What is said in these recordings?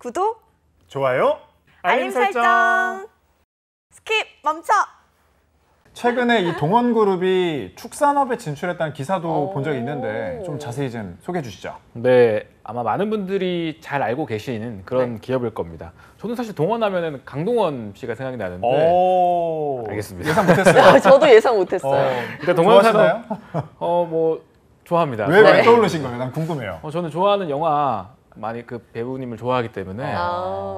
구독, 좋아요, 알림 설정. 스킵 멈춰. 최근에 이 동원그룹이 축산업에 진출했다는 기사도 본 적이 있는데 좀 자세히 좀 소개해 주시죠. 네, 아마 많은 분들이 잘 알고 계시는 그런 기업일 겁니다. 저는 사실 동원하면은 강동원 씨가 생각이 나는데. 알겠습니다. 예상 못했어요. 저도 예상 못했어요. 일단 동원산업 뭐 좋아합니다. 왜 떠오르신 거예요? 난 궁금해요. 저는 좋아하는 영화 많이 그 배우님을 좋아하기 때문에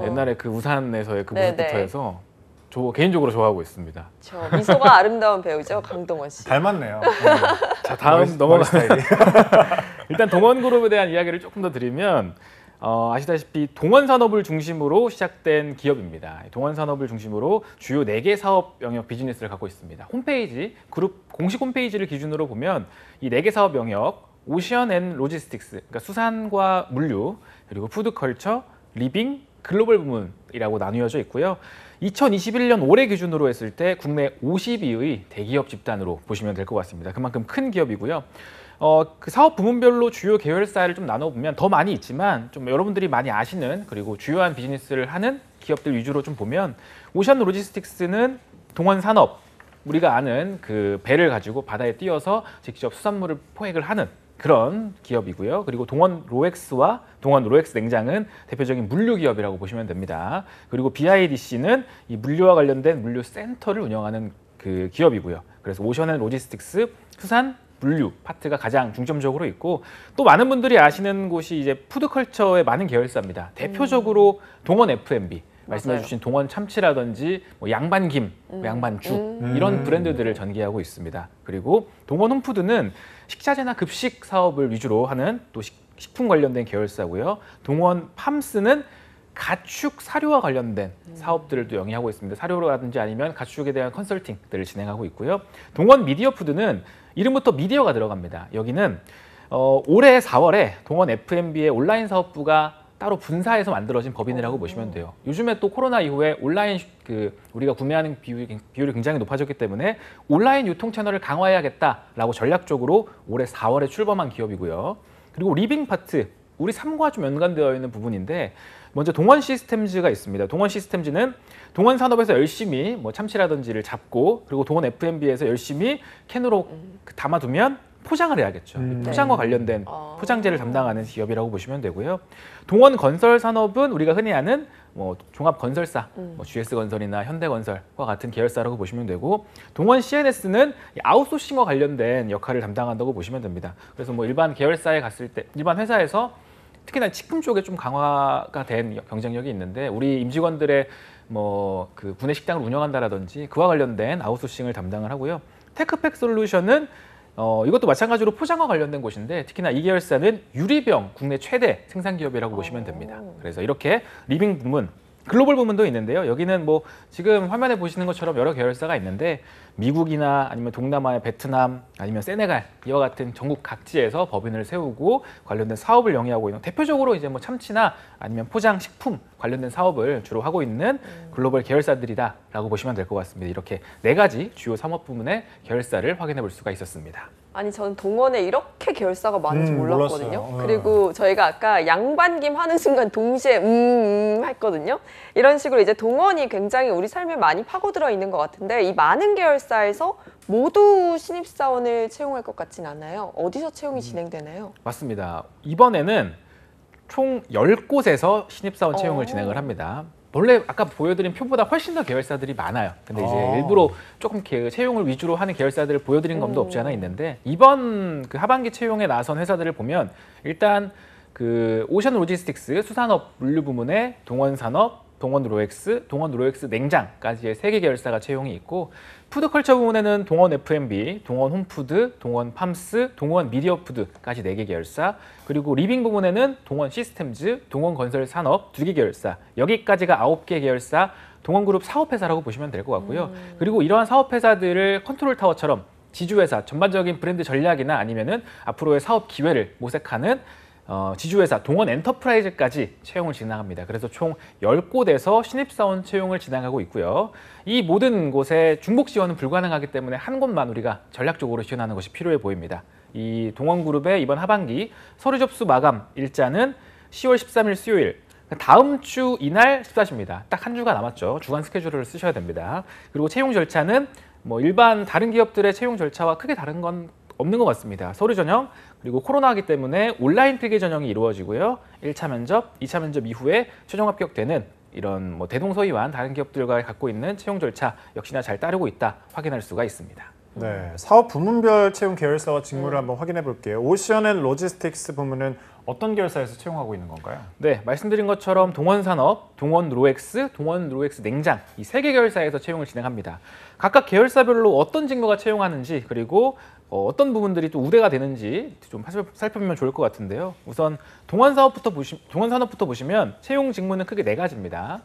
옛날에 그 우산에서의 그 모습부터 해서 개인적으로 좋아하고 있습니다. 미소가 아름다운 배우죠, 강동원 씨. 닮았네요. 자, 다음 넘어가면 일단 동원그룹에 대한 이야기를 조금 더 드리면 아시다시피 동원산업을 중심으로 시작된 기업입니다. 동원산업을 중심으로 주요 4개 사업 영역 비즈니스를 갖고 있습니다. 홈페이지, 그룹 공식 홈페이지를 기준으로 보면 이 4개 사업 영역 오션 앤 로지스틱스, 그러니까 수산과 물류, 그리고 푸드컬처, 리빙, 글로벌 부문이라고 나뉘어져 있고요. 2021년 올해 기준으로 했을 때 국내 50위의 대기업 집단으로 보시면 될 것 같습니다. 그만큼 큰 기업이고요. 그 사업 부문별로 주요 계열사를 좀 나눠보면 더 많이 있지만 좀 여러분들이 많이 아시는 그리고 주요한 비즈니스를 하는 기업들 위주로 좀 보면 오션 로지스틱스는 동원산업, 우리가 아는 그 배를 가지고 바다에 띄어서 직접 수산물을 포획을 하는 그런 기업이고요. 그리고 동원 로엑스와 동원 로엑스 냉장은 대표적인 물류 기업이라고 보시면 됩니다. 그리고 BIDC는 이 물류와 관련된 물류 센터를 운영하는 그 기업이고요. 그래서 오션 앤 로지스틱스, 수산, 물류 파트가 가장 중점적으로 있고, 또 많은 분들이 아시는 곳이 이제 푸드컬처의 많은 계열사입니다. 대표적으로 동원 F&B, 말씀해주신 동원 참치라든지 뭐 양반김, 양반죽 이런 브랜드들을 전개하고 있습니다. 그리고 동원 홈푸드는 식자재나 급식 사업을 위주로 하는 또 식품 관련된 계열사고요. 동원 팜스는 가축 사료와 관련된 사업들을 또 영위하고 있습니다. 사료라든지 아니면 가축에 대한 컨설팅들을 진행하고 있고요. 동원 미디어푸드는 이름부터 미디어가 들어갑니다. 여기는 올해 4월에 동원 F&B의 온라인 사업부가 따로 분사해서 만들어진 법인이라고 보시면 돼요. 요즘에 또 코로나 이후에 온라인 우리가 구매하는 비율이 굉장히 높아졌기 때문에 온라인 유통 채널을 강화해야겠다라고 전략적으로 올해 4월에 출범한 기업이고요. 그리고 리빙 파트, 우리 삶과 좀 연관되어 있는 부분인데, 먼저 동원 시스템즈가 있습니다. 동원 시스템즈는 동원 산업에서 열심히 뭐 참치라든지를 잡고, 그리고 동원 F&B에서 열심히 캔으로 담아두면 포장을 해야겠죠. 포장과 관련된 포장재를 담당하는 기업이라고 보시면 되고요. 동원 건설 산업은 우리가 흔히 아는 뭐 종합 건설사, 뭐 GS건설이나 현대건설과 같은 계열사라고 보시면 되고, 동원 CNS는 아웃소싱과 관련된 역할을 담당한다고 보시면 됩니다. 그래서 뭐 일반 계열사에 갔을 때, 일반 회사에서 특히나 식품 쪽에 좀 강화가 된 경쟁력이 있는데, 우리 임직원들의 뭐 그 구내 식당을 운영한다라든지 그와 관련된 아웃소싱을 담당을 하고요. 테크팩 솔루션은 이것도 마찬가지로 포장과 관련된 곳인데, 특히나 이 계열사는 유리병 국내 최대 생산 기업이라고 보시면 됩니다. 그래서 이렇게 리빙 부문, 글로벌 부문도 있는데요. 여기는 뭐 지금 화면에 보시는 것처럼 여러 계열사가 있는데, 미국이나 아니면 동남아의 베트남, 아니면 세네갈 이와 같은 전국 각지에서 법인을 세우고 관련된 사업을 영위하고 있는, 대표적으로 이제 뭐 참치나 아니면 포장 식품 관련된 사업을 주로 하고 있는 글로벌 계열사들이다라고 보시면 될 것 같습니다. 이렇게 4가지 주요 산업 부문의 계열사를 확인해 볼 수가 있었습니다. 아니, 저는 동원에 이렇게 계열사가 많은지 몰랐거든요. 몰랐어요. 그리고 저희가 아까 양반김 하는 순간 동시에 했거든요. 이런 식으로 이제 동원이 굉장히 우리 삶에 많이 파고들어 있는 것 같은데, 이 많은 계열사에서 모두 신입사원을 채용할 것 같진 않아요. 어디서 채용이 진행되나요? 맞습니다. 이번에는 총 10곳에서 신입사원 채용을 진행을 합니다. 원래 아까 보여드린 표보다 훨씬 더 계열사들이 많아요. 근데 이제 일부러 조금 채용을 위주로 하는 계열사들을 보여드린 감도 없지 않아 있는데, 이번 그 하반기 채용에 나선 회사들을 보면 일단 그 오션 로지스틱스 수산업 물류 부문의 동원산업, 동원 로엑스, 동원 로엑스 냉장까지의 3개 계열사가 채용이 있고, 푸드컬처 부문에는 동원 F&B, 동원 홈푸드, 동원 팜스, 동원 미디어푸드까지 4개 계열사, 그리고 리빙 부문에는 동원 시스템즈, 동원 건설 산업 2개 계열사, 여기까지가 9개 계열사 동원그룹 사업회사라고 보시면 될 것 같고요. 그리고 이러한 사업회사들을 컨트롤타워처럼 지주회사, 전반적인 브랜드 전략이나 아니면은 앞으로의 사업 기회를 모색하는 지주회사 동원 엔터프라이즈까지 채용을 진행합니다. 그래서 총 10곳에서 신입사원 채용을 진행하고 있고요. 이 모든 곳에 중복 지원은 불가능하기 때문에 한 곳만 우리가 전략적으로 지원하는 것이 필요해 보입니다. 이 동원그룹의 이번 하반기 서류 접수 마감 일자는 10월 13일 수요일, 다음 주 이날 14시입니다. 딱 한 주가 남았죠. 주간 스케줄을 쓰셔야 됩니다. 그리고 채용 절차는 뭐 일반 다른 기업들의 채용 절차와 크게 다른 건 없는 것 같습니다. 서류 전형 그리고 코로나이기 때문에 온라인 필기 전형이 이루어지고요. 1차 면접, 2차 면접 이후에 최종 합격되는 이런 뭐 대동소이한 다른 기업들과 갖고 있는 채용 절차 역시나 잘 따르고 있다 확인할 수가 있습니다. 네, 사업 부문별 채용 계열사와 직무를 한번 확인해 볼게요. 오션앤로지스틱스 부문은 어떤 계열사에서 채용하고 있는 건가요? 네, 말씀드린 것처럼 동원산업, 동원로엑스, 동원로엑스 냉장 이 세 개 계열사에서 채용을 진행합니다. 각각 계열사별로 어떤 직무가 채용하는지 그리고 어떤 부분들이 또 우대가 되는지 좀 살펴보면 좋을 것 같은데요. 우선 동원산업부터 보시면 채용 직무는 크게 네 가지입니다.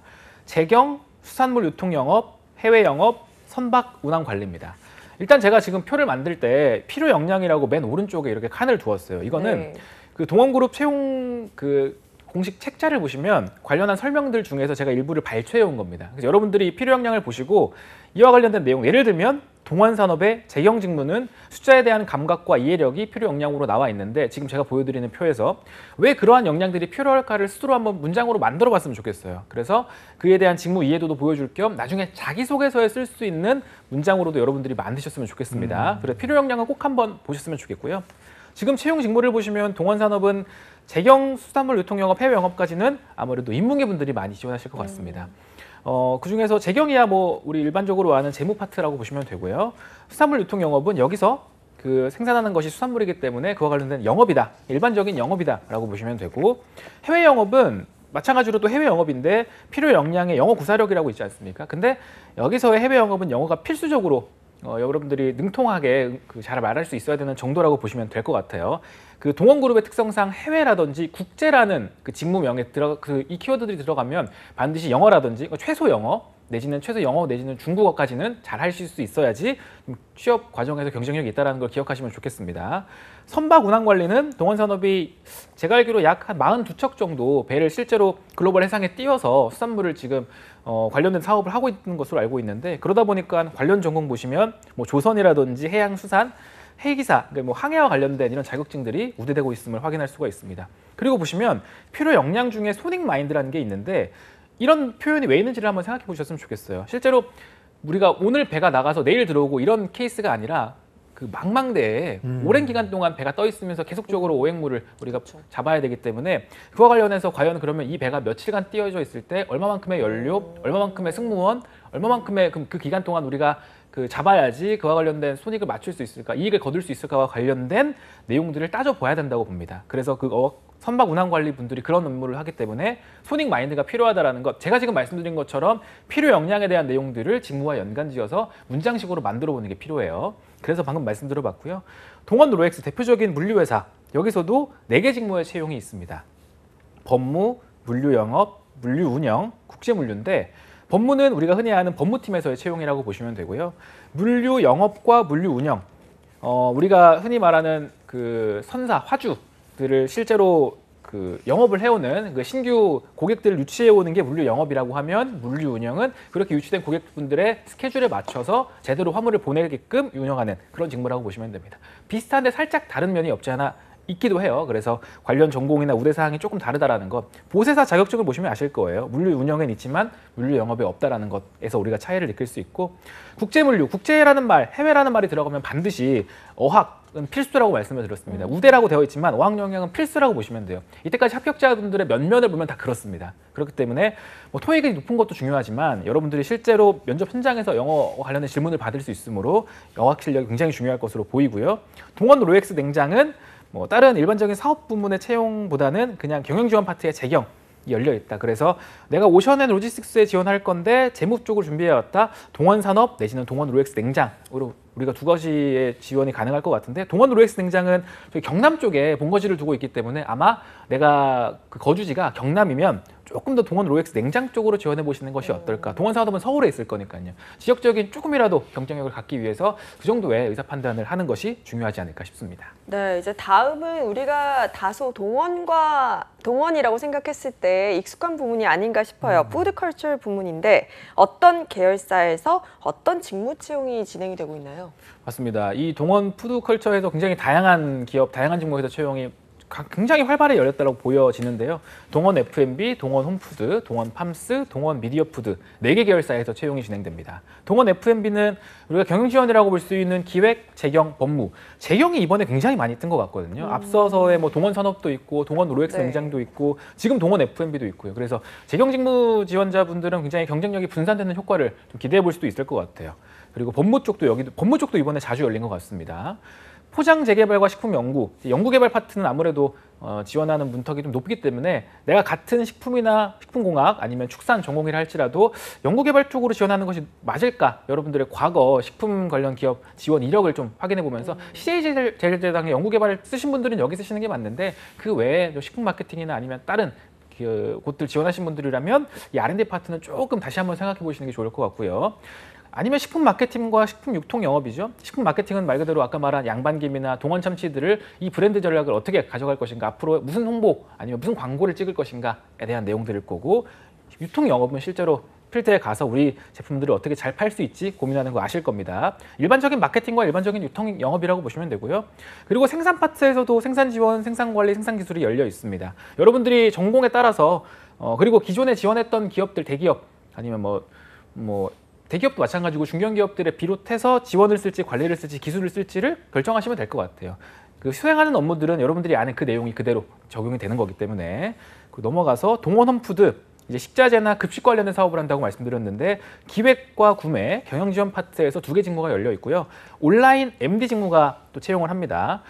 재경, 수산물 유통 영업, 해외 영업, 선박 운항 관리입니다. 일단 제가 지금 표를 만들 때 필요 역량이라고 맨 오른쪽에 이렇게 칸을 두었어요. 이거는 네. 그 동원그룹 채용 그 공식 책자를 보시면 관련한 설명들 중에서 제가 일부를 발췌해 온 겁니다. 그래서 여러분들이 필요 역량을 보시고 이와 관련된 내용, 예를 들면 동원산업의 재경 직무는 숫자에 대한 감각과 이해력이 필요 역량으로 나와 있는데 지금 제가 보여드리는 표에서 왜 그러한 역량들이 필요할까를 스스로 한번 문장으로 만들어 봤으면 좋겠어요. 그래서 그에 대한 직무 이해도도 보여줄 겸 나중에 자기소개서에 쓸 수 있는 문장으로도 여러분들이 만드셨으면 좋겠습니다. 그래서 필요 역량은 꼭 한번 보셨으면 좋겠고요. 지금 채용 직무를 보시면 동원산업은 재경, 수산물 유통 영업, 해외 영업까지는 아무래도 인문계 분들이 많이 지원하실 것 같습니다. 그중에서 재경이야 뭐 우리 일반적으로 아는 재무 파트라고 보시면 되고요. 수산물 유통 영업은 여기서 그 생산하는 것이 수산물이기 때문에 그와 관련된 영업이다. 일반적인 영업이다라고 보시면 되고 해외 영업은 마찬가지로 또 해외 영업인데 필요 역량의 영어 구사력이라고 있지 않습니까? 근데 여기서의 해외 영업은 영어가 필수적으로 여러분들이 능통하게 잘 말할 수 있어야 되는 정도라고 보시면 될 것 같아요. 그 동원그룹의 특성상 해외라든지 국제라는 그 직무명에 이 키워드들이 들어가면 반드시 영어라든지 최소 영어 내지는 최소 영어 내지는 중국어까지는 잘 하실 수 있어야지 취업 과정에서 경쟁력이 있다는 걸 기억하시면 좋겠습니다. 선박 운항 관리는 동원산업이 제가 알기로 약 한 42척 정도 배를 실제로 글로벌 해상에 띄워서 수산물을 지금 관련된 사업을 하고 있는 것으로 알고 있는데 그러다 보니까 관련 전공 보시면 뭐 조선이라든지 해양수산, 해기사, 그러니까 뭐 항해와 관련된 이런 자격증들이 우대되고 있음을 확인할 수가 있습니다. 그리고 보시면 필요 역량 중에 소닉 마인드라는 게 있는데 이런 표현이 왜 있는지를 한번 생각해 보셨으면 좋겠어요. 실제로 우리가 오늘 배가 나가서 내일 들어오고 이런 케이스가 아니라 그 망망대해에 오랜 기간 동안 배가 떠 있으면서 계속적으로 오행물을 우리가 잡아야 되기 때문에 그와 관련해서 과연 그러면 이 배가 며칠간 띄어져 있을 때 얼마만큼의 연료, 얼마만큼의 승무원, 얼마만큼의 그 기간 동안 우리가 그 잡아야지 그와 관련된 손익을 맞출 수 있을까, 이익을 거둘 수 있을까와 관련된 내용들을 따져봐야 된다고 봅니다. 그래서 그 선박 운항 관리 분들이 그런 업무를 하기 때문에 손익 마인드가 필요하다는 것, 제가 지금 말씀드린 것처럼 필요 역량에 대한 내용들을 직무와 연관지어서 문장식으로 만들어 보는 게 필요해요. 그래서 방금 말씀드려봤고요. 동원로엑스 대표적인 물류회사, 여기서도 4개 직무의 채용이 있습니다. 법무, 물류영업, 물류운영, 국제물류인데 법무는 우리가 흔히 아는 법무팀에서의 채용이라고 보시면 되고요. 물류영업과 물류운영, 우리가 흔히 말하는 그 선사, 화주들을 실제로 그 영업을 해오는 그 신규 고객들을 유치해오는 게 물류영업이라고 하면 물류운영은 그렇게 유치된 고객분들의 스케줄에 맞춰서 제대로 화물을 보내게끔 운영하는 그런 직무라고 보시면 됩니다. 비슷한데 살짝 다른 면이 없지 않아 있기도 해요. 그래서 관련 전공이나 우대사항이 조금 다르다라는 것. 보세사 자격증을 보시면 아실 거예요. 물류 운영엔 있지만 물류 영업에 없다라는 것에서 우리가 차이를 느낄 수 있고 국제물류, 국제라는 말, 해외라는 말이 들어가면 반드시 어학은 필수라고 말씀을 드렸습니다. 우대라고 되어 있지만 어학 영역은 필수라고 보시면 돼요. 이때까지 합격자분들의 면면을 보면 다 그렇습니다. 그렇기 때문에 뭐 토익이 높은 것도 중요하지만 여러분들이 실제로 면접 현장에서 영어 관련된 질문을 받을 수 있으므로 어학 실력이 굉장히 중요할 것으로 보이고요. 동원 로엑스 냉장은 뭐 다른 일반적인 사업 부문의 채용보다는 그냥 경영 지원 파트의 재경이 열려 있다. 그래서 내가 오션앤로지스틱스에 지원할 건데 재무 쪽을 준비해 왔다. 동원산업 내지는 동원로엑스 냉장으로 우리가 두 가지의 지원이 가능할 것 같은데 동원로엑스 냉장은 저희 경남 쪽에 본거지를 두고 있기 때문에 아마 내가 그 거주지가 경남이면 조금 더 동원로엑스 냉장 쪽으로 지원해 보시는 것이 어떨까. 동원산업은 서울에 있을 거니까요. 지역적인 조금이라도 경쟁력을 갖기 위해서 그 정도의 의사 판단을 하는 것이 중요하지 않을까 싶습니다. 네, 이제 다음은 우리가 다소 동원이라고 생각했을 때 익숙한 부문이 아닌가 싶어요. 푸드컬처 부문인데 어떤 계열사에서 어떤 직무 채용이 진행이 되고 있나요? 맞습니다. 이 동원 푸드컬처에서 굉장히 다양한 기업, 다양한 직무에서 채용이 굉장히 활발히 열렸다고 보여지는데요. 동원 F&B, 동원 홈푸드, 동원 팜스, 동원 미디어푸드 4개 계열사에서 채용이 진행됩니다. 동원 F&B는 우리가 경영지원이라고 볼 수 있는 기획, 재경, 법무. 재경이 이번에 굉장히 많이 뜬 것 같거든요. 앞서서의 뭐 동원 산업도 있고 동원 로엑스 네. 농장도 있고 지금 동원 F&B도 있고요. 그래서 재경 직무 지원자분들은 굉장히 경쟁력이 분산되는 효과를 좀 기대해 볼 수도 있을 것 같아요. 그리고 법무 쪽도 이번에 자주 열린 것 같습니다. 포장 재개발과 식품 연구, 연구 개발 파트는 아무래도 지원하는 문턱이 좀 높기 때문에 내가 같은 식품이나 식품공학 아니면 축산 전공이라 할지라도 연구 개발 쪽으로 지원하는 것이 맞을까? 여러분들의 과거 식품 관련 기업 지원 이력을 좀 확인해 보면서 CJ제일제당의 연구 개발을 쓰신 분들은 여기 쓰시는 게 맞는데 그 외에 식품 마케팅이나 아니면 다른 곳들 지원하신 분들이라면 이 R&D 파트는 조금 다시 한번 생각해 보시는 게 좋을 것 같고요. 아니면 식품 마케팅과 식품 유통 영업이죠. 식품 마케팅은 말 그대로 아까 말한 양반김이나 동원 참치들을 이 브랜드 전략을 어떻게 가져갈 것인가, 앞으로 무슨 홍보 아니면 무슨 광고를 찍을 것인가에 대한 내용들일 거고, 유통 영업은 실제로 필드에 가서 우리 제품들을 어떻게 잘 팔 수 있지 고민하는 거 아실 겁니다. 일반적인 마케팅과 일반적인 유통 영업이라고 보시면 되고요. 그리고 생산 파트에서도 생산 지원, 생산 관리, 생산 기술이 열려 있습니다. 여러분들이 전공에 따라서 그리고 기존에 지원했던 기업들, 대기업 아니면 뭐 대기업도 마찬가지고 중견기업들에 비롯해서 지원을 쓸지 관리를 쓸지 기술을 쓸지를 결정하시면 될 것 같아요. 그 수행하는 업무들은 여러분들이 아는 그 내용이 그대로 적용이 되는 거기 때문에. 넘어가서 동원 홈푸드, 이제 식자재나 급식 관련된 사업을 한다고 말씀드렸는데 기획과 구매, 경영 지원 파트에서 2개 직무가 열려 있고요. 온라인 MD 직무가 또 채용을 합니다.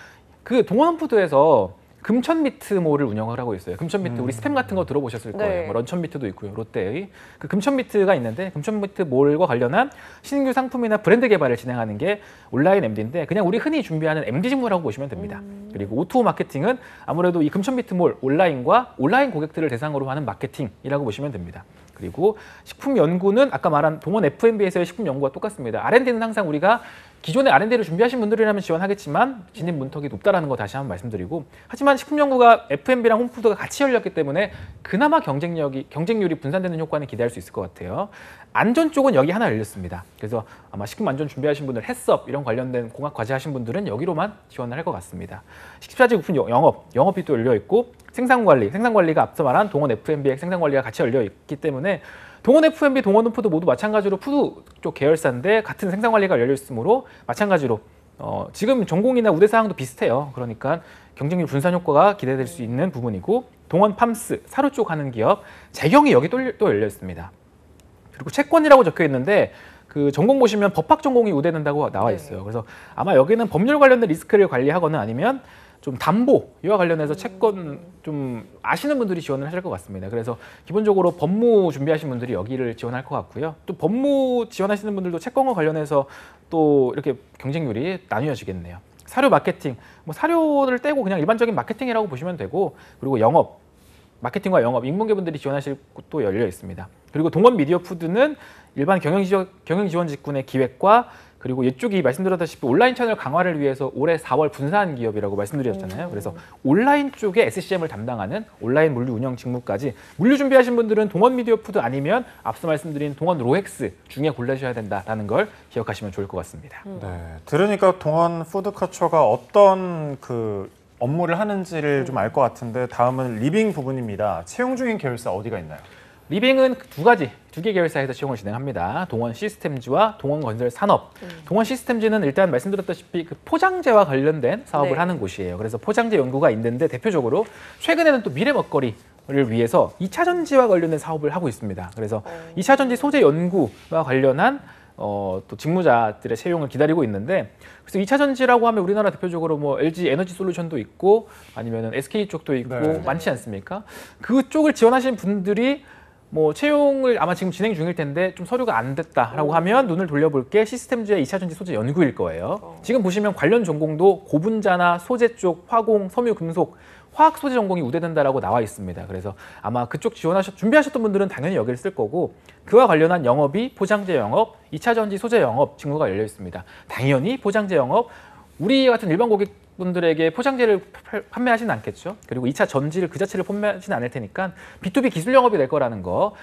그 동원 홈푸드에서 금천미트몰을 운영을 하고 있어요. 금천미트 우리 스팸 같은 거 들어보셨을 거예요. 네. 뭐 런천미트도 있고요. 롯데의 그 금천미트가 있는데 금천미트몰과 관련한 신규 상품이나 브랜드 개발을 진행하는 게 온라인 MD인데 그냥 우리 흔히 준비하는 MD 직무라고 보시면 됩니다. 그리고 O2O 마케팅은 아무래도 이 금천미트몰 온라인과 온라인 고객들을 대상으로 하는 마케팅이라고 보시면 됩니다. 그리고 식품 연구는 아까 말한 동원 F&B에서의 식품 연구와 똑같습니다. R&D는 항상 우리가 기존에 R&D를 준비하신 분들이라면 지원하겠지만 진입 문턱이 높다라는 거 다시 한번 말씀드리고, 하지만 식품 연구가 F&B랑 홈푸드가 같이 열렸기 때문에 그나마 경쟁률이 분산되는 효과는 기대할 수 있을 것 같아요. 안전 쪽은 여기 하나 열렸습니다. 그래서 아마 식품 안전 준비하신 분들, 햇섭 이런 관련된 공학 과제 하신 분들은 여기로만 지원을 할 것 같습니다. 식자재 부품 영업이 또 열려 있고, 생산관리가 앞서 말한 동원 F&B의 생산관리가 같이 열려 있기 때문에 동원 F&B, 동원 홈푸드 모두 마찬가지로 푸드 쪽 계열사인데 같은 생산관리가 열려 있으므로 마찬가지로 지금 전공이나 우대사항도 비슷해요. 그러니까 경쟁률 분산 효과가 기대될 수 있는 부분이고, 동원 팜스, 사료 쪽 하는 기업, 재경이 여기 또 열려 있습니다. 그리고 채권이라고 적혀 있는데 그 전공 보시면 법학 전공이 우대된다고 나와 있어요. 그래서 아마 여기는 법률 관련된 리스크를 관리하거나 아니면 좀 담보 이와 관련해서 채권 좀 아시는 분들이 지원을 하실 것 같습니다. 그래서 기본적으로 법무 준비하신 분들이 여기를 지원할 것 같고요. 또 법무 지원하시는 분들도 채권과 관련해서 또 이렇게 경쟁률이 나뉘어지겠네요. 사료 마케팅, 뭐 사료를 떼고 그냥 일반적인 마케팅이라고 보시면 되고, 그리고 영업, 마케팅과 영업, 인문계분들이 지원하실 곳도 열려 있습니다. 그리고 동원 미디어 푸드는 일반 경영지원 직군의 기획과, 그리고 이쪽이 말씀드렸다시피 온라인 채널 강화를 위해서 올해 4월 분사한 기업이라고 말씀드렸잖아요. 그래서 온라인 쪽에 SCM을 담당하는 온라인 물류 운영 직무까지, 물류 준비하신 분들은 동원 미디어 푸드 아니면 앞서 말씀드린 동원 로엑스 중에 골라주셔야 된다라는 걸 기억하시면 좋을 것 같습니다. 네, 들으니까 동원 푸드커처가 어떤 그 업무를 하는지를 좀 알 것 같은데, 다음은 리빙 부분입니다. 채용 중인 계열사 어디가 있나요? 리빙은 2개 계열사에서 채용을 진행합니다. 동원 시스템즈와 동원 건설 산업. 동원 시스템즈는 일단 말씀드렸다시피 그 포장재와 관련된 사업을 네. 하는 곳이에요. 그래서 포장재 연구가 있는데 대표적으로 최근에는 또 미래 먹거리를 위해서 2차 전지와 관련된 사업을 하고 있습니다. 그래서 2차 전지 소재 연구와 관련한 또 직무자들의 채용을 기다리고 있는데, 그래서 2차 전지라고 하면 우리나라 대표적으로 뭐 LG 에너지 솔루션도 있고 아니면은 SK 쪽도 있고 네. 많지 않습니까? 그쪽을 지원하신 분들이 뭐 채용을 아마 지금 진행 중일 텐데 좀 서류가 안 됐다라고 하면 눈을 돌려볼 게 시스템즈의 2차 전지 소재 연구일 거예요. 지금 보시면 관련 전공도 고분자나 소재 쪽, 화공, 섬유, 금속, 화학 소재 전공이 우대된다라고 나와 있습니다. 그래서 아마 그쪽 준비하셨던 분들은 당연히 여기를 쓸 거고, 그와 관련한 영업이 포장재 영업, 2차 전지 소재 영업 직무가 열려 있습니다. 당연히 포장재 영업, 우리 같은 일반 고객분들에게 포장재를 판매하지는 않겠죠. 그리고 2차 전지를 그 자체를 판매하지는 않을 테니까 B2B 기술 영업이 될 거라는 거.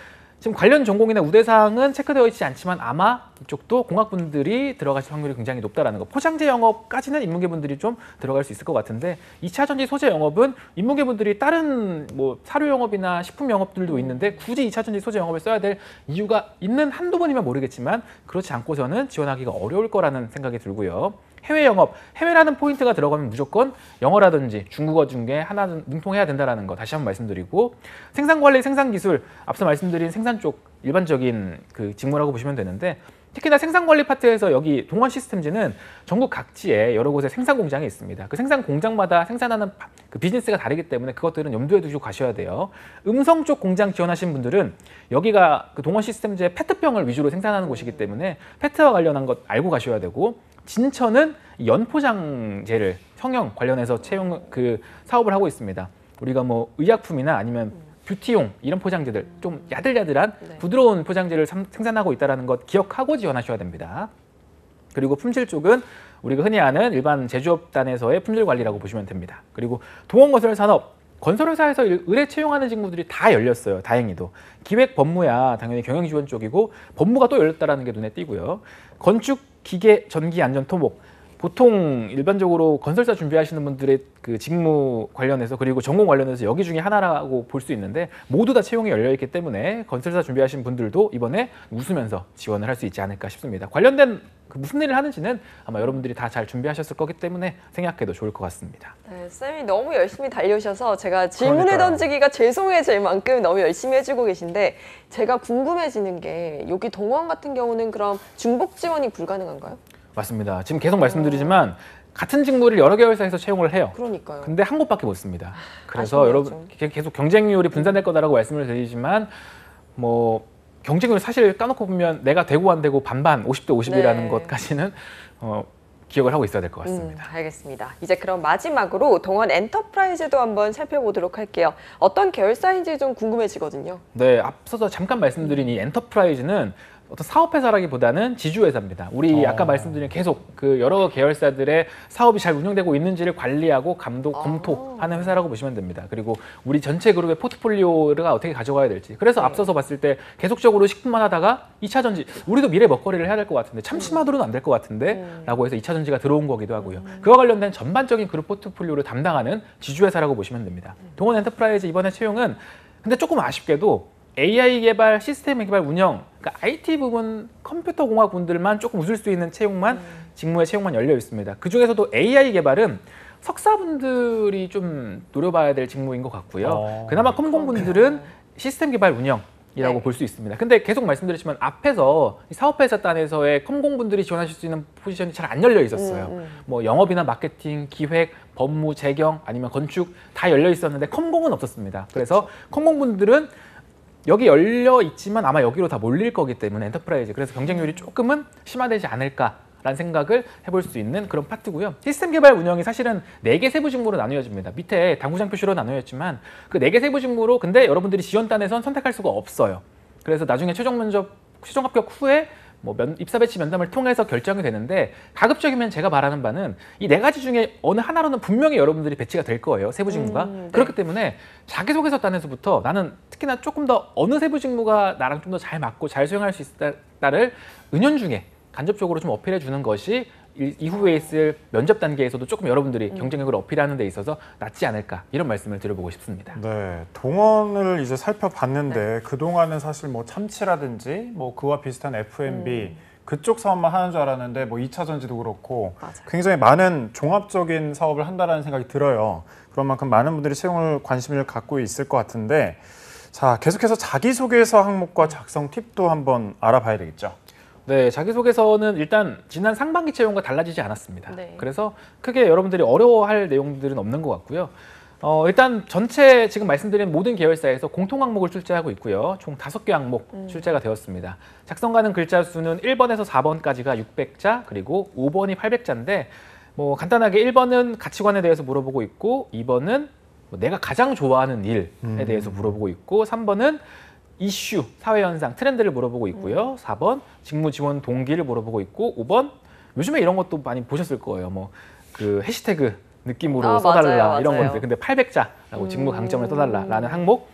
지금 관련 전공이나 우대사항은 체크되어 있지 않지만 아마 이쪽도 공학분들이 들어가실 확률이 굉장히 높다라는 거. 포장재 영업까지는 인문계분들이 좀 들어갈 수 있을 것 같은데 2차 전지 소재 영업은 인문계분들이 다른 뭐 사료 영업이나 식품 영업들도 있는데 굳이 2차 전지 소재 영업을 써야 될 이유가 있는 한두 번이면 모르겠지만 그렇지 않고서는 지원하기가 어려울 거라는 생각이 들고요. 해외 영업, 해외라는 포인트가 들어가면 무조건 영어라든지 중국어 중에 하나는 능통해야 된다는 거 다시 한번 말씀드리고 생산관리, 생산기술, 앞서 말씀드린 생산 쪽 일반적인 그 직무라고 보시면 되는데 특히나 생산관리 파트에서 여기 동원 시스템즈는 전국 각지에 여러 곳에 생산 공장이 있습니다. 그 생산 공장마다 생산하는 그 비즈니스가 다르기 때문에 그것들은 염두에 두시고 가셔야 돼요. 음성 쪽 공장 지원하신 분들은 여기가 그 동원 시스템즈의 페트병을 위주로 생산하는 곳이기 때문에 페트와 관련한 것 알고 가셔야 되고 진천은 연포장재를 성형 관련해서 채용 그 사업을 하고 있습니다. 우리가 뭐 의약품이나 아니면 뷰티용 이런 포장재들 좀 야들야들한 부드러운 포장재를 생산하고 있다는 것 기억하고 지원하셔야 됩니다. 그리고 품질 쪽은 우리가 흔히 아는 일반 제조업단에서의 품질 관리라고 보시면 됩니다. 그리고 동원건설산업 건설회사에서 의뢰 채용하는 직무들이 다 열렸어요. 다행히도. 기획 법무야 당연히 경영지원 쪽이고 법무가 또 열렸다는 게 눈에 띄고요. 건축, 기계, 전기, 안전, 토목 보통 일반적으로 건설사 준비하시는 분들의 그 직무 관련해서 그리고 전공 관련해서 여기 중에 하나라고 볼 수 있는데 모두 다 채용이 열려 있기 때문에 건설사 준비하신 분들도 이번에 웃으면서 지원을 할 수 있지 않을까 싶습니다. 관련된 그 무슨 일을 하는지는 아마 여러분들이 다 잘 준비하셨을 거기 때문에 생각해도 좋을 것 같습니다. 네, 쌤이 너무 열심히 달려오셔서 제가 질문을 그러니까요. 던지기가 죄송해질 만큼 너무 열심히 해주고 계신데 제가 궁금해지는 게 여기 동원 같은 경우는 그럼 중복 지원이 불가능한가요? 맞습니다. 지금 계속 말씀드리지만 같은 직무를 여러 계열사에서 채용을 해요. 그러니까요. 근데 한 곳밖에 못 씁니다. 그래서 아쉽네요, 여러분 계속 경쟁률이 분산될 거다라고 말씀을 드리지만 뭐 경쟁률 사실 까놓고 보면 내가 되고 안 되고 반반 50대 50이라는 네. 것까지는 기억을 하고 있어야 될 것 같습니다. 알겠습니다. 이제 그럼 마지막으로 동원 엔터프라이즈도 한번 살펴보도록 할게요. 어떤 계열사인지 좀 궁금해지거든요. 네, 앞서서 잠깐 말씀드린 이 엔터프라이즈는 어떤 사업회사라기보다는 지주회사입니다. 우리 아까 말씀드린 계속 그 여러 계열사들의 사업이 잘 운영되고 있는지를 관리하고 감독, 검토하는 회사라고 보시면 됩니다. 그리고 우리 전체 그룹의 포트폴리오가 어떻게 가져가야 될지. 그래서 앞서서 봤을 때 계속적으로 식품만 하다가 2차 전지, 우리도 미래 먹거리를 해야 될 것 같은데 참치마들은 안 될 것 같은데 라고 해서 2차 전지가 들어온 거기도 하고요. 그와 관련된 전반적인 그룹 포트폴리오를 담당하는 지주회사라고 보시면 됩니다. 동원 엔터프라이즈 이번에 채용은 근데 조금 아쉽게도 AI 개발, 시스템 개발, 운영, 그러니까 IT 부분, 컴퓨터 공학 분들만 조금 웃을 수 있는 채용만 직무의 채용만 열려 있습니다. 그 중에서도 AI 개발은 석사분들이 좀 노려봐야 될 직무인 것 같고요. 그나마 컴공분들은 시스템 개발, 운영이라고 볼 수 있습니다. 근데 계속 말씀드렸지만 앞에서 사업회사 단에서의 컴공분들이 지원하실 수 있는 포지션이 잘 안 열려 있었어요. 뭐 영업이나 마케팅, 기획, 법무, 재경 아니면 건축 다 열려 있었는데 컴공은 없었습니다. 그래서 컴공분들은 여기 열려 있지만 아마 여기로 다 몰릴 거기 때문에 엔터프라이즈 그래서 경쟁률이 조금은 심화되지 않을까라는 생각을 해볼 수 있는 그런 파트고요. 시스템 개발 운영이 사실은 4개 세부 직무로 나누어집니다. 밑에 당구장 표시로 나누어졌지만 그 4개 세부 직무로 근데 여러분들이 지원단에선 선택할 수가 없어요. 그래서 나중에 최종 면접, 최종 합격 후에 뭐 입사 배치 면담을 통해서 결정이 되는데 가급적이면 제가 바라는 바는 이 4가지 중에 어느 하나로는 분명히 여러분들이 배치가 될 거예요. 세부 직무가. 네. 그렇기 때문에 자기소개서 단에서부터 나는 특히나 조금 더 어느 세부 직무가 나랑 좀 더 잘 맞고 잘 수행할 수 있다를 은연중에 간접적으로 좀 어필해 주는 것이 이후에 있을 면접 단계에서도 조금 여러분들이 경쟁력을 어필하는 데 있어서 낫지 않을까 이런 말씀을 드려보고 싶습니다. 네, 동원을 이제 살펴봤는데 그동안은 사실 뭐 참치라든지 뭐 그와 비슷한 F&B 그쪽 사업만 하는 줄 알았는데 뭐 2차 전지도 그렇고 맞아요. 굉장히 많은 종합적인 사업을 한다는 생각이 들어요. 그런 만큼 많은 분들이 채용을 관심을 갖고 있을 것 같은데 자, 계속해서 자기소개서 항목과 작성 팁도 한번 알아봐야 되겠죠. 네, 자기소개서는 일단 지난 상반기 채용과 달라지지 않았습니다. 네. 그래서 크게 여러분들이 어려워할 내용들은 없는 것 같고요. 일단 전체 지금 말씀드린 모든 계열사에서 공통 항목을 출제하고 있고요. 총 5개 항목 출제가 되었습니다. 작성가능 글자 수는 1번에서 4번까지가 600자, 그리고 5번이 800자인데 뭐 간단하게 1번은 가치관에 대해서 물어보고 있고 2번은 뭐 내가 가장 좋아하는 일에 대해서 물어보고 있고 3번은 이슈, 사회현상, 트렌드를 물어보고 있고요. 4번 직무 지원 동기를 물어보고 있고 5번 요즘에 이런 것도 많이 보셨을 거예요. 뭐 그 해시태그 느낌으로 써달라 맞아요, 이런 맞아요. 건데 근데 800자라고 직무 강점을 써달라라는 항목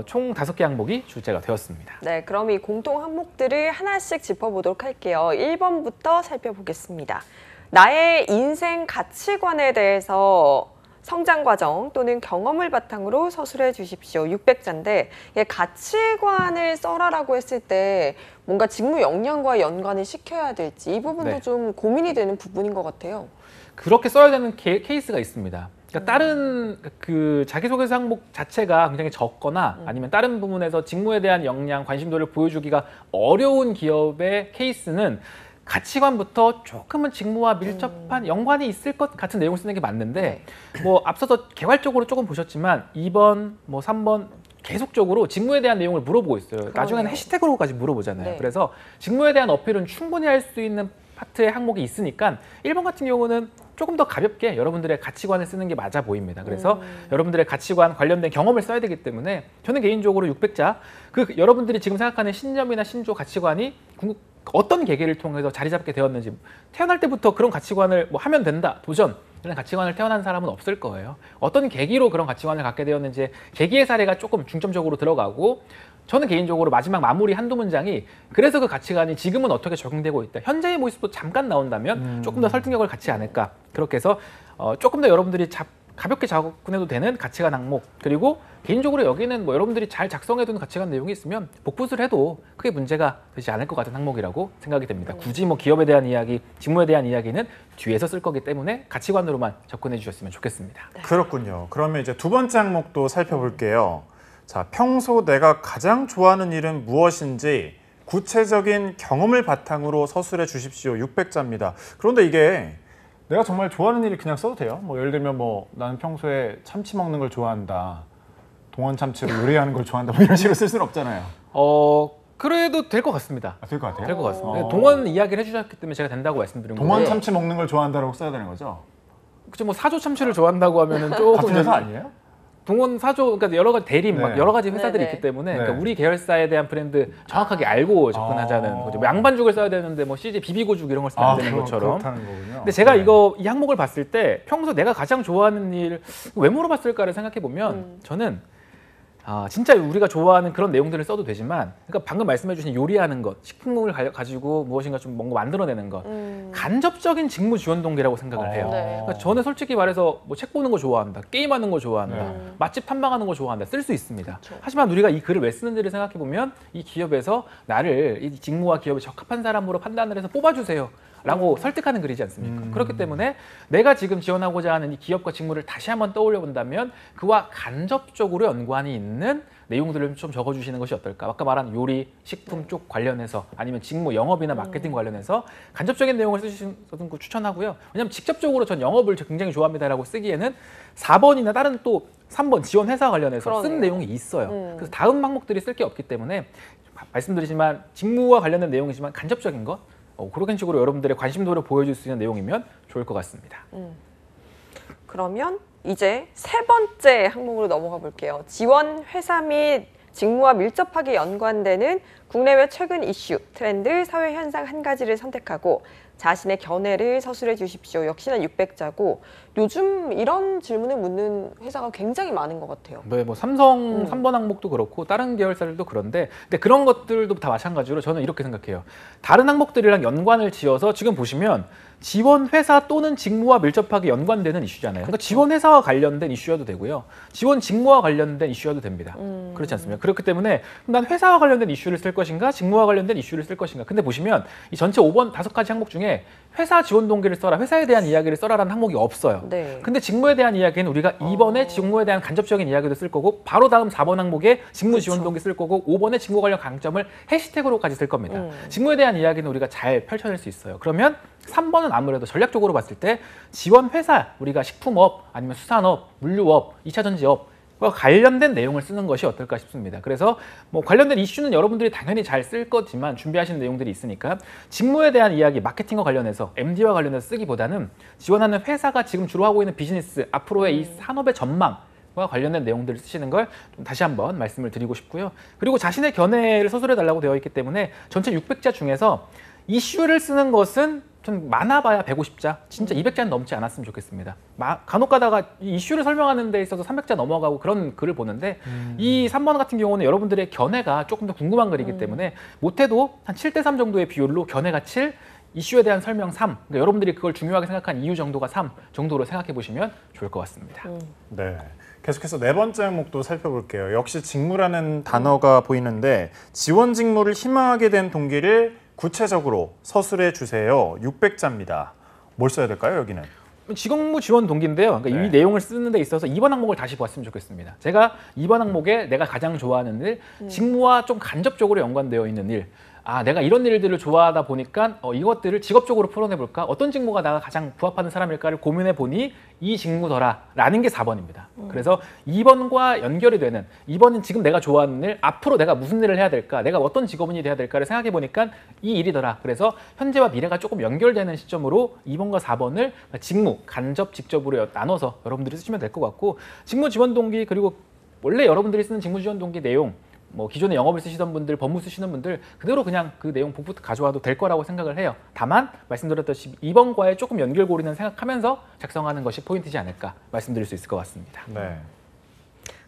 총 5개 항목이 출제가 되었습니다. 네, 그럼 이 공통 항목들을 하나씩 짚어보도록 할게요. 1번부터 살펴보겠습니다. 나의 인생 가치관에 대해서 성장 과정 또는 경험을 바탕으로 서술해 주십시오. 600자인데 가치관을 써라라고 했을 때 뭔가 직무 역량과 연관을 시켜야 될지 이 부분도 네. 좀 고민이 되는 부분인 것 같아요. 그렇게 써야 되는 케이스가 있습니다. 그러니까 다른 그 자기소개서 항목 자체가 굉장히 적거나 아니면 다른 부분에서 직무에 대한 역량, 관심도를 보여주기가 어려운 기업의 케이스는 가치관부터 조금은 직무와 밀접한 연관이 있을 것 같은 내용을 쓰는 게 맞는데 뭐 앞서서 개괄적으로 조금 보셨지만 2번, 뭐 3번 계속적으로 직무에 대한 내용을 물어보고 있어요. 그러네요. 나중에는 해시태그로까지 물어보잖아요. 네. 그래서 직무에 대한 어필은 충분히 할 수 있는 파트의 항목이 있으니까 1번 같은 경우는 조금 더 가볍게 여러분들의 가치관을 쓰는 게 맞아 보입니다. 그래서 여러분들의 가치관 관련된 경험을 써야 되기 때문에 저는 개인적으로 600자 여러분들이 지금 생각하는 신념이나 신조 가치관이 어떤 계기를 통해서 자리 잡게 되었는지 태어날 때부터 그런 가치관을 뭐 하면 된다, 도전 이런 가치관을 태어난 사람은 없을 거예요. 어떤 계기로 그런 가치관을 갖게 되었는지 계기의 사례가 조금 중점적으로 들어가고 저는 개인적으로 마지막 마무리 한두 문장이 그래서 그 가치관이 지금은 어떻게 적용되고 있다. 현재의 모습도 잠깐 나온다면 조금 더 설득력을 갖지 않을까. 그렇게 해서 조금 더 여러분들이 가볍게 접근해도 되는 가치관 항목 그리고 개인적으로 여기는 뭐 여러분들이 잘 작성해둔 가치관 내용이 있으면 복붙을 해도 크게 문제가 되지 않을 것 같은 항목이라고 생각이 됩니다. 굳이 뭐 기업에 대한 이야기, 직무에 대한 이야기는 뒤에서 쓸 거기 때문에 가치관으로만 접근해 주셨으면 좋겠습니다. 그렇군요. 그러면 이제 두 번째 항목도 살펴볼게요. 자, 평소 내가 가장 좋아하는 일은 무엇인지 구체적인 경험을 바탕으로 서술해 주십시오. 600자입니다. 그런데 이게 내가 정말 좋아하는 일을 그냥 써도 돼요? 뭐 예를 들면 뭐 나는 평소에 참치 먹는 걸 좋아한다. 동원 참치로 요리하는 걸 좋아한다. 뭐 이런 식으로 쓸 수는 없잖아요. 그래도 될 것 같습니다. 될 것 같아요? 될 것 같습니다. 어. 동원 이야기를 해주셨기 때문에 제가 된다고 말씀드린 거예요. 동원 참치 먹는 걸 좋아한다라고 써야 되는 거죠? 그쵸, 뭐 사조 참치를 좋아한다고 하면은 조금 같은 회사 아니에요? 동원 사조 그러니까 여러 가지 대림 네. 막 여러 가지 회사들이 네네. 있기 때문에 네. 그러니까 우리 계열사에 대한 브랜드 정확하게 알고 접근하자는 거죠. 뭐 양반죽을 써야 되는데 뭐 CJ 비비고죽 이런 걸 쓰면 안 되는 것처럼. 그렇다는 거군요. 근데 제가 네. 이 항목을 봤을 때 평소 내가 가장 좋아하는 일 왜 물어봤을까를 생각해 보면 저는 진짜 우리가 좋아하는 그런 내용들을 써도 되지만 그러니까 방금 말씀해 주신 요리하는 것, 식품을 가지고 무엇인가 좀 뭔가 만들어내는 것 간접적인 직무 지원 동기라고 생각을 해요. 네. 그러니까 저는 솔직히 말해서 뭐 책 보는 거 좋아한다, 게임하는 거 좋아한다, 네. 맛집 탐방하는 거 좋아한다 쓸 수 있습니다. 그렇죠. 하지만 우리가 이 글을 왜 쓰는지를 생각해 보면 이 기업에서 나를 이 직무와 기업에 적합한 사람으로 판단을 해서 뽑아주세요. 라고 설득하는 글이지 않습니까? 그렇기 때문에 내가 지금 지원하고자 하는 이 기업과 직무를 다시 한번 떠올려 본다면 그와 간접적으로 연관이 있는 내용들을 좀 적어주시는 것이 어떨까? 아까 말한 요리, 식품 쪽 관련해서 아니면 직무, 영업이나 마케팅 관련해서 간접적인 내용을 쓰시는 거 추천하고요. 왜냐하면 직접적으로 전 영업을 굉장히 좋아합니다라고 쓰기에는 4번이나 다른 또 3번 지원 회사 관련해서 쓴 그러네요. 내용이 있어요. 그래서 다음 항목들이 쓸 게 없기 때문에 말씀드리지만 직무와 관련된 내용이지만 간접적인 것 그런 식으로 여러분들의 관심도를 보여줄 수 있는 내용이면 좋을 것 같습니다. 그러면 이제 세 번째 항목으로 넘어가 볼게요. 지원 회사 및 직무와 밀접하게 연관되는 국내외 최근 이슈, 트렌드, 사회 현상 한 가지를 선택하고 자신의 견해를 서술해 주십시오. 역시나 600자고 요즘 이런 질문을 묻는 회사가 굉장히 많은 것 같아요. 네, 뭐 삼성 3번 항목도 그렇고 다른 계열사들도 그런데 근데 그런 것들도 다 마찬가지로 저는 이렇게 생각해요. 다른 항목들이랑 연관을 지어서 지금 보시면 지원 회사 또는 직무와 밀접하게 연관되는 이슈잖아요. 그러니까 지원 회사와 관련된 이슈여도 되고요. 지원 직무와 관련된 이슈여도 됩니다. 그렇지 않습니까? 그렇기 때문에 난 회사와 관련된 이슈를 쓸 것인가, 직무와 관련된 이슈를 쓸 것인가. 근데 보시면 이 전체 5번 5가지 항목 중에 회사 지원 동기를 써라, 회사에 대한 이야기를 써라라는 항목이 없어요. 네. 근데 직무에 대한 이야기는 우리가 2번에 직무에 대한 간접적인 이야기도 쓸 거고 바로 다음 4번 항목에 직무 지원 동기 쓸 거고 5번에 직무 관련 강점을 해시태그로까지 쓸 겁니다. 직무에 대한 이야기는 우리가 잘 펼쳐낼 수 있어요. 그러면 3번은 아무래도 전략적으로 봤을 때 지원 회사, 우리가 식품업 아니면 수산업, 물류업, 2차 전지업 과 관련된 내용을 쓰는 것이 어떨까 싶습니다. 그래서 뭐 관련된 이슈는 여러분들이 당연히 잘 쓸 거지만 준비하시는 내용들이 있으니까 직무에 대한 이야기, 마케팅과 관련해서 MD와 관련해서 쓰기보다는 지원하는 회사가 지금 주로 하고 있는 비즈니스, 앞으로의 이 산업의 전망과 관련된 내용들을 쓰시는 걸 좀 다시 한번 말씀을 드리고 싶고요. 그리고 자신의 견해를 서술해 달라고 되어 있기 때문에 전체 600자 중에서 이슈를 쓰는 것은 전 많아봐야 150자, 진짜 200자는 넘지 않았으면 좋겠습니다. 간혹 가다가 이 이슈를 설명하는 데 있어서 300자 넘어가고 그런 글을 보는데 이 3번 같은 경우는 여러분들의 견해가 조금 더 궁금한 글이기 때문에 못해도 한 7대3 정도의 비율로 견해가 7, 이슈에 대한 설명 3, 그러니까 여러분들이 그걸 중요하게 생각한 이유 정도가 3 정도로 생각해 보시면 좋을 것 같습니다. 네. 계속해서 네 번째 항목도 살펴볼게요. 역시 직무라는 단어가 보이는데 지원 직무를 희망하게 된 동기를 구체적으로 서술해 주세요. 600자입니다. 뭘 써야 될까요, 여기는? 직무 지원 동기인데요. 그러니까 네. 이 내용을 쓰는 데 있어서 2번 항목을 다시 봤으면 좋겠습니다. 제가 2번 항목에 내가 가장 좋아하는 일, 직무와 좀 간접적으로 연관되어 있는 일, 내가 이런 일들을 좋아하다 보니까 이것들을 직업적으로 풀어내볼까? 어떤 직무가 나가 가장 부합하는 사람일까를 고민해 보니 이 직무더라라는 게 4번입니다. 그래서 2번과 연결이 되는 2번은 지금 내가 좋아하는 일, 앞으로 내가 무슨 일을 해야 될까? 내가 어떤 직업인이 돼야 될까를 생각해 보니까 이 일이더라. 그래서 현재와 미래가 조금 연결되는 시점으로 2번과 4번을 직무, 간접, 직접으로 나눠서 여러분들이 쓰시면 될 것 같고 직무 지원 동기 그리고 원래 여러분들이 쓰는 직무 지원 동기 내용 뭐 기존에 영업을 쓰시던 분들, 법무 쓰시는 분들 그대로 그냥 그 내용 복붙 가져와도 될 거라고 생각을 해요. 다만 말씀드렸듯이 2번과의 조금 연결고리는 생각하면서 작성하는 것이 포인트지 않을까 말씀드릴 수 있을 것 같습니다. 네.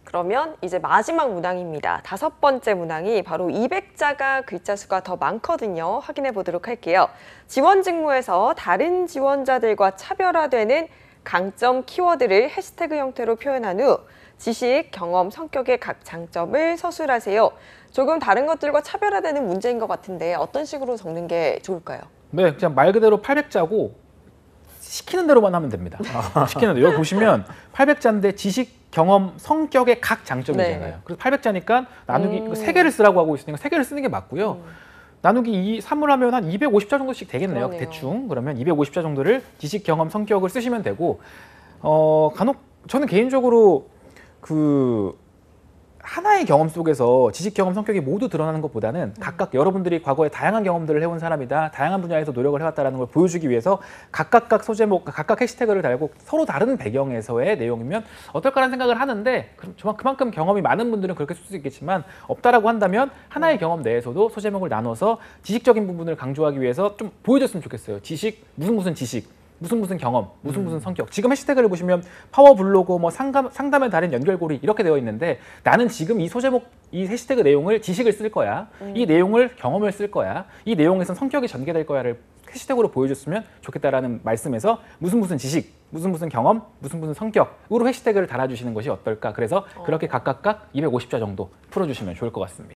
그러면 이제 마지막 문항입니다. 5번째 문항이 바로 200자가 글자 수가 더 많거든요. 확인해 보도록 할게요. 지원 직무에서 다른 지원자들과 차별화되는 강점 키워드를 해시태그 형태로 표현한 후 지식, 경험, 성격의 각 장점을 서술하세요. 조금 다른 것들과 차별화되는 문제인 것 같은데 어떤 식으로 적는 게 좋을까요? 네, 그냥 말 그대로 800자고 시키는 대로만 하면 됩니다. 시키는 대로. 여기 보시면 800자인데 지식, 경험, 성격의 각 장점이잖아요. 네. 그래서 800자니까 나누기 3개를 쓰라고 하고 있으니까 3개를 쓰는 게 맞고요. 나누기 3을 하면 한 250자 정도씩 되겠네요. 그러네요. 대충. 그러면 250자 정도를 지식, 경험, 성격을 쓰시면 되고 간혹 저는 개인적으로 그 하나의 경험 속에서 지식, 경험, 성격이 모두 드러나는 것보다는 각각 여러분들이 과거에 다양한 경험들을 해온 사람이다, 다양한 분야에서 노력을 해왔다는 걸 보여주기 위해서 각각 소제목, 각각 해시태그를 달고 서로 다른 배경에서의 내용이면 어떨까라는 생각을 하는데 그만큼 경험이 많은 분들은 그렇게 쓸 수 있겠지만 없다라고 한다면 하나의 경험 내에서도 소제목을 나눠서 지식적인 부분을 강조하기 위해서 좀 보여줬으면 좋겠어요. 지식, 무슨 지식, 무슨 경험, 무슨 성격. 지금 해시태그를 보시면 파워 블로그, 뭐 상담에 달인 연결고리 이렇게 되어 있는데 나는 지금 이 소제목, 이 해시태그 내용을 지식을 쓸 거야. 이 내용을 경험을 쓸 거야. 이 내용에선 성격이 전개될 거야를 해시태그로 보여줬으면 좋겠다라는 말씀에서 무슨 지식, 무슨 경험, 무슨 성격으로 해시태그를 달아주시는 것이 어떨까. 그래서 그렇게 각각 250자 정도 풀어주시면 좋을 것 같습니다.